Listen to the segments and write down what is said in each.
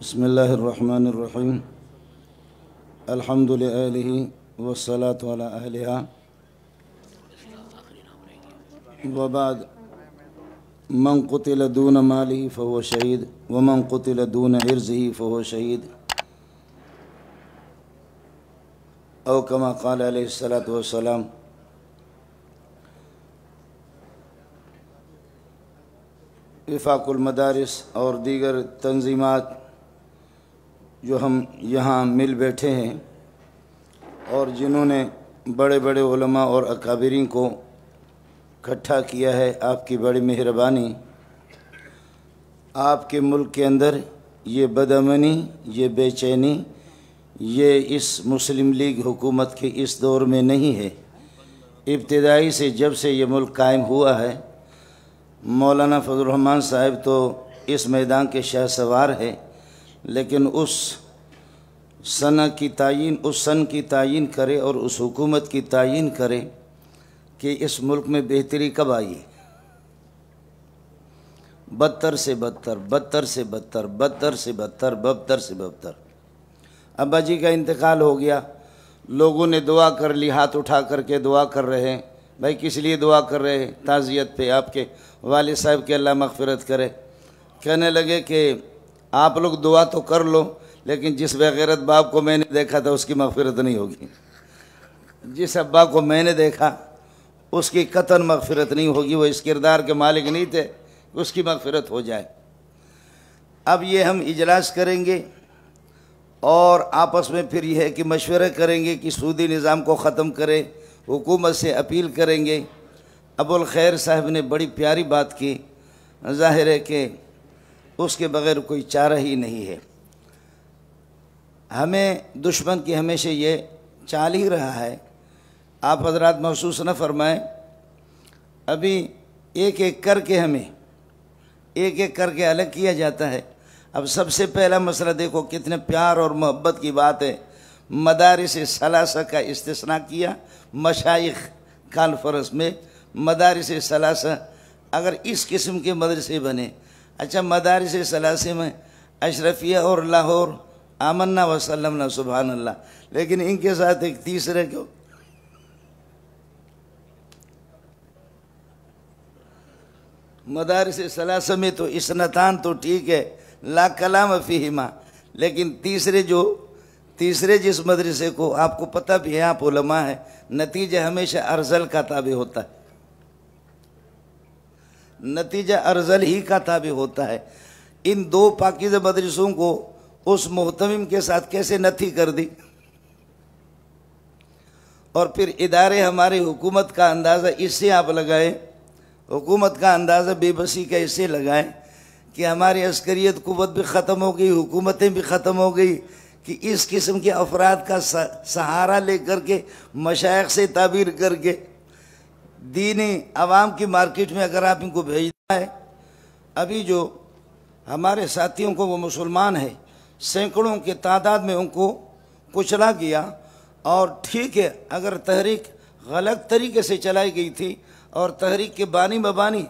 بسم اللہ الرحمن الرحیم الحمد للہ والصلاة علی اہلہا وبعد من قتل دون ماله فهو شہید ومن قتل دون عرضه فهو شہید او کما قال علیہ الصلاۃ والسلام۔ وفاق المدارس اور دیگر تنظیمات جو ہم یہاں مل بیٹھے ہیں اور جنہوں نے بڑے بڑے علماء اور اکابرین کو اکٹھا کیا ہے، آپ کی بڑی مہربانی۔ آپ کے ملک کے اندر یہ بدامنی، یہ بے چینی، یہ اس مسلم لیگ حکومت کے اس دور میں نہیں ہے۔ ابتدائی سے جب سے یہ ملک قائم ہوا ہے، مولانا فضل الرحمان صاحب تو اس میدان کے شاہ سوار ہے، لیکن اس سن کی تعین کرے اور اس حکومت کی تعین کرے کہ اس ملک میں بہتری کب آئی۔ بدتر سے بدتر، بدتر سے بدتر، بدتر سے بدتر، بدتر سے بدتر۔ ابا جی کا انتقال ہو گیا، لوگوں نے دعا کر لی، ہاتھ اٹھا کر کے دعا کر رہے ہیں۔ بھائی کس لیے دعا کر رہے ہیں؟ تعزیت پہ، آپ کے والد صاحب کے اللہ مغفرت کرے۔ کہنے لگے کہ آپ لوگ دعا تو کر لو، لیکن جس بغیرت باپ کو میں نے دیکھا تھا اس کی مغفرت نہیں ہوگی، جس ابا کو میں نے دیکھا اس کی قطعاً مغفرت نہیں ہوگی، وہ اس کردار کے مالک نہیں تھے اس کی مغفرت ہو جائے۔ اب یہ ہم اجلاس کریں گے اور آپس میں پھر یہ ہے کہ مشورہ کریں گے کہ سودی نظام کو ختم کرے، حکومت سے اپیل کریں گے۔ ابو الخیر صاحب نے بڑی پیاری بات کی، ظاہر ہے کہ اس کے بغیر کوئی چارہ ہی نہیں ہے۔ ہمیں دشمن کی ہمیشہ یہ چال ہی رہا ہے، آپ حضرات محسوس نہ فرمائیں، ابھی ایک ایک کر کے ہمیں ایک ایک کر کے الگ کیا جاتا ہے۔ اب سب سے پہلا مسئلہ دیکھو کتنے پیار اور محبت کی بات ہے، مدارس ثلاثہ کا استثناء کیا مشائخ کانفرنس میں۔ مدارس ثلاثہ اگر اس قسم کے مدرسے بنے، اچھا مدارس ثلاثہ میں اشرفیہ اور لاہور آمنا وسلمنا سبحان اللہ، لیکن ان کے ساتھ ایک تیسرے کو مدارس ثلاثہ میں تو اسنتان تو ٹھیک ہے، لا کلام فیہما، لیکن تیسرے جس مدرسے کو آپ کو پتہ بھی ہے، آپ علماء ہیں، نتیجہ ہمیشہ ارذل کا تابع ہوتا ہے، نتیجہ ارذل ہی کا تابع ہوتا ہے۔ ان دو پاکیزہ مدرسوں کو اس محتمم کے ساتھ کیسے نتھی کر دی، اور پھر ادارے ہمارے حکومت کا اندازہ اس سے آپ لگائیں، حکومت کا اندازہ بے بسی کا اس سے لگائیں کہ ہماری عسکریت قوت بھی ختم ہو گئی، حکومتیں بھی ختم ہو گئی، کہ اس قسم کے افراد کا سہارا لے کر کے مشائخ سے تعبیر کر کے دینی عوام کی مارکیٹ میں اگر آپ ان کو بھیجنا ہے۔ ابھی جو ہمارے ساتھیوں کو وہ مسلمان ہیں، سینکڑوں کے تعداد میں ان کو کچلا گیا، اور ٹھیک ہے اگر تحریک غلط طریقے سے چلائی گئی تھی اور تحریک کے بانی مبانی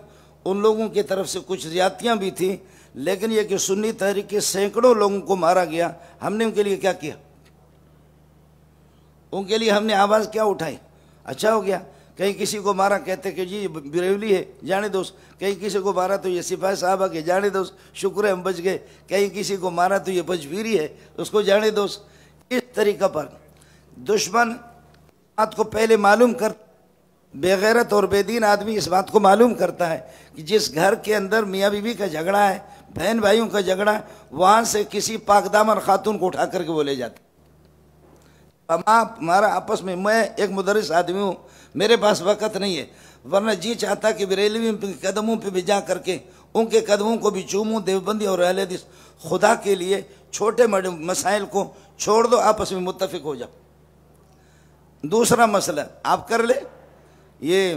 ان لوگوں کی طرف سے کچھ زیادتیاں بھی تھیں، لیکن یہ کہ سنی تحریک کے سینکڑوں لوگوں کو مارا گیا، ہم نے ان کے لیے کیا کیا؟ ان کے لیے ہم نے آواز کیا اٹھائی؟ اچھا ہو گیا، کہیں کسی کو مارا کہتے کہ جی بریولی ہے جانے دو، کہیں کسی کو مارا تو یہ سپاہی صاحبہ کے جانے دو، شکر ہے ہم بچ گئے، کہیں کسی کو مارا تو یہ پجبیری ہے اس کو جانے دو۔ اس طریقہ پر دشمن بات کو پہلے معلوم کر، بے غیرت اور بے دین آدمی اس بات کو معلوم کرتا ہے کہ جس گھر کے اندر میاں بیوی کا جھگڑا ہے، بہن بھائیوں کا جھگڑا ہے، وہاں سے کسی پاک دامن خاتون کو اٹھا کر کے وہ لے جاتے۔ ہمارا آپس میں، میں ایک مدرس آدمی ہوں، میرے پاس وقت نہیں ہے، ورنہ جی چاہتا کہ بریلوی کے قدموں پہ بھی جا کر کے ان کے قدموں کو بھی چوموں، دیوبندی اور اہل حدیث، خدا کے لیے چھوٹے بڑے مسائل کو چھوڑ دو، آپس میں متفق ہو جاؤ۔ دوسرا مسئلہ آپ کر لیں، یہ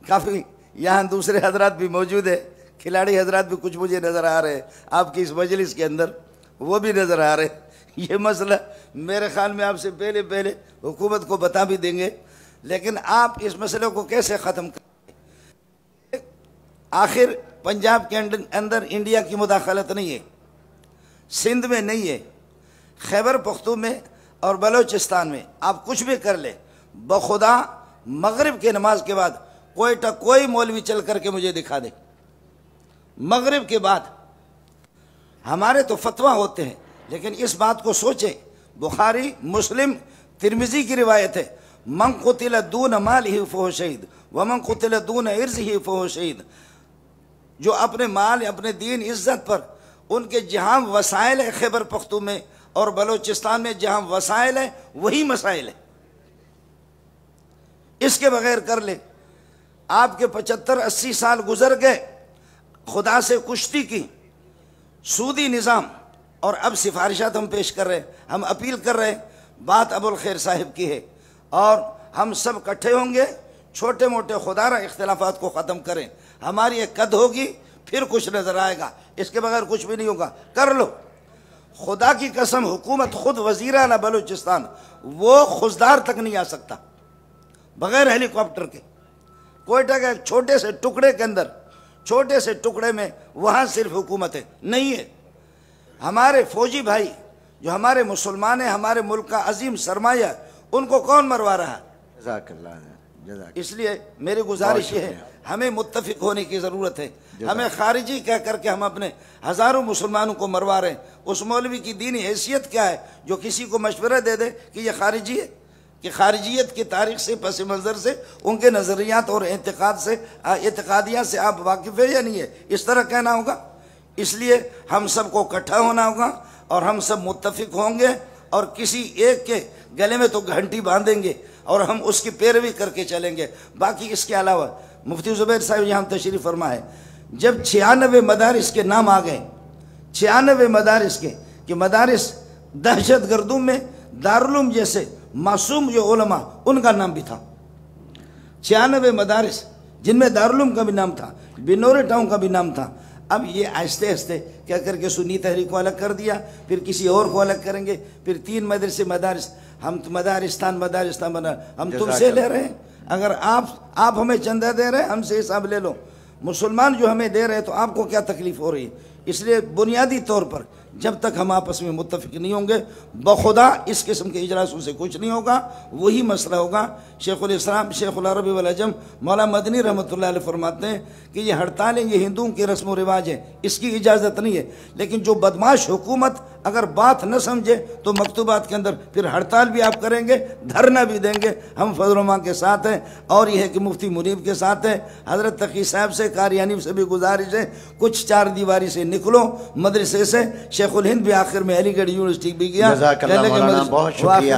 کافی یہاں دوسرے حضرات بھی موجود ہیں، کھلاڑی حضرات بھی کچھ مجھے نظر آ رہے ہیں آپ کی اس مجلس کے اندر، وہ بھی نظر آ رہے ہیں۔ یہ مسئلہ میرے خیال میں آپ سے پہلے حکومت کو بتا بھی دیں گے، لیکن آپ اس مسئلے کو کیسے ختم کریں؟ آخر پنجاب کے اندر انڈیا کی مداخلت نہیں ہے، سندھ میں نہیں ہے، خیبر پختون میں اور بلوچستان میں آپ کچھ بھی کر لیں، بخدا مغرب کی نماز کے بعد کوئٹہ کوئی مولوی چل کر کے مجھے دکھا دے، مغرب کے بعد۔ ہمارے تو فتویٰ ہوتے ہیں، لیکن اس بات کو سوچیں، بخاری مسلم ترمذی کی روایت ہے، من قتل دون مالہ فہو شہید ومن قتل دون عرضہ فہو شہید۔ جو اپنے مال، اپنے دین، عزت پر، ان کے جہاں وسائل ہے خیبر پختون میں اور بلوچستان میں جہاں وسائل ہے وہی مسائل ہے، اس کے بغیر کر لے۔ آپ کے 75-80 سال گزر گئے، خدا سے کشتی کی، سودی نظام، اور اب سفارشات ہم پیش کر رہے ہیں، ہم اپیل کر رہے ہیں۔ بات ابو الخیر صاحب کی ہے، اور ہم سب اکٹھے ہوں گے، چھوٹے موٹے خدارہ اختلافات کو ختم کریں۔ ہماری ایک قد ہوگی، پھر کچھ نظر آئے گا، اس کے بغیر کچھ بھی نہیں ہوگا۔ کر لو، خدا کی قسم، حکومت خود وزیر اعلیٰ بلوچستان وہ خزدار تک نہیں آ سکتا بغیر ہیلی کاپٹر کے۔ کوئٹہ کے ایک چھوٹے سے ٹکڑے کے اندر، چھوٹے سے ٹکڑے میں وہاں صرف حکومت ہے، نہیں ہے۔ ہمارے فوجی بھائی جو ہمارے مسلمان ہیں، ہمارے ملک کا عظیم سرمایہ، ان کو کون مروا رہا ہے؟ جزاک اللہ، جزاک۔ اس لیے میری گزارش یہ ہے، ہمیں متفق ہونے کی ضرورت ہے۔ ہمیں خارجی کہہ کر کے ہم اپنے ہزاروں مسلمانوں کو مروا رہے ہیں۔ اس مولوی کی دینی حیثیت کیا ہے جو کسی کو مشورہ دے دے کہ یہ خارجی ہے؟ کہ خارجیت کی تاریخ سے، پس منظر سے، ان کے نظریات اور اعتقادیات سے آپ واقف ہے یا نہیں ہے؟ اس طرح کہنا ہوگا۔ اس لیے ہم سب کو اکٹھا ہونا ہوگا، اور ہم سب متفق ہوں گے، اور کسی ایک کے گلے میں تو گھنٹی باندھیں گے اور ہم اس کی پیروی کر کے چلیں گے۔ باقی اس کے علاوہ مفتی زبیر صاحب یہاں تشریف فرما ہے، جب 96 مدارس کے نام آ گئے، 96 مدارس کے، کہ مدارس دہشت گردوں میں دارالعلوم جیسے معصوم جو علماء، ان کا نام بھی تھا۔ 96 مدارس جن میں دارالعلوم کا بھی نام تھا، بنور ٹاؤن کا بھی نام تھا۔ اب یہ آہستہ آہستہ کیا کر کے سنی تحریک کو الگ کر دیا، پھر کسی اور کو الگ کریں گے، پھر 3 مدرسے مدارس، ہم مدارستان بنا، ہم تم سے لے رہے ہیں۔ اگر آپ ہمیں چندہ دے رہے ہیں، ہم سے حساب لے لو۔ مسلمان جو ہمیں دے رہے ہیں تو آپ کو کیا تکلیف ہو رہی ہے؟ اس لیے بنیادی طور پر جب تک ہم آپس میں متفق نہیں ہوں گے، بخدا اس قسم کے اجلاسوں سے کچھ نہیں ہوگا، وہی مسئلہ ہوگا۔ شیخ الاسلام شیخ العرب والعجم مولا مدنی رحمۃ اللہ علیہ فرماتے ہیں کہ یہ ہڑتالیں یہ ہندوؤں کی رسم و رواج ہیں، اس کی اجازت نہیں ہے، لیکن جو بدماش حکومت اگر بات نہ سمجھے تو مکتوبات کے اندر پھر ہڑتال بھی آپ کریں گے، دھرنا بھی دیں گے۔ ہم فضل و ماں کے ساتھ ہیں، اور یہ ہے کہ مفتی منیب کے ساتھ ہیں۔ حضرت تقی صاحب سے، قاری سے بھی گزارش ہے، کچھ 4 دیواری سے نکلو مدرسے سے۔ شیخ الہند بھی آخر میں علی گڑھ یونیورسٹی بھی گیا۔ جزاک اللہ مولانا، بہت شکریہ۔